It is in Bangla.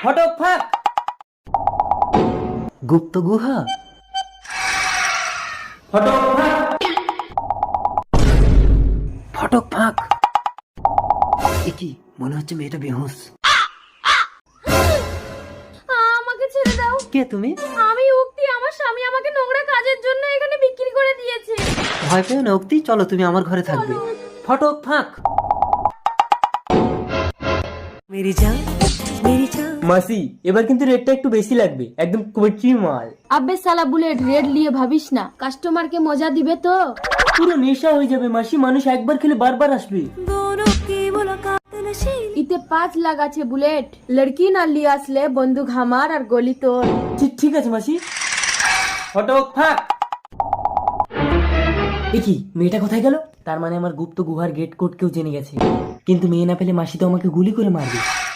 ফটক ফাঁক। গুপ্ত গুহা। ফটক ফাঁক। ফটক ফাঁক। এ কি, মনে হচ্ছে মেয়েটা বেহুশ। আমাকে ছেড়ে দাও। কে তুমি? আমি উক্তি, আমার স্বামী আমাকে নোংরা কাজের জন্য এখানে বিক্রি করে দিয়েছে। ভয় পেও না উক্তি, চলো তুমি আমার ঘরে থাকবে। ফটক ফাঁক। মেরি জান, মেরি জান। মাসি, এবার কিন্তু রেটটা একটু বেশি লাগবে, একদম কুচি মাল। আবে সালা বুলেট, রেড নিয়ে ভাবিস না, কাস্টমারকে মজা দিবে তো। পুরো নেশা হয়ে যাবে মাসি, মানুষ একবার খেলে বারবার আসবে। ইতে 5 লাখ আছে বুলেট, লড়কি না লিয়ে আসলে বন্দুক আমার আর গলি তোর। ঠিক আছে মাসি। ফটক ফাঁক। কি, মেয়েটা কোথায় গেল? তার মানে আমার গুপ্ত গুহার গেট কোড কেউ জেনে গেছে, কিন্তু মেয়ে না পেলে মাসি তো আমাকে গুলি করে মারবে।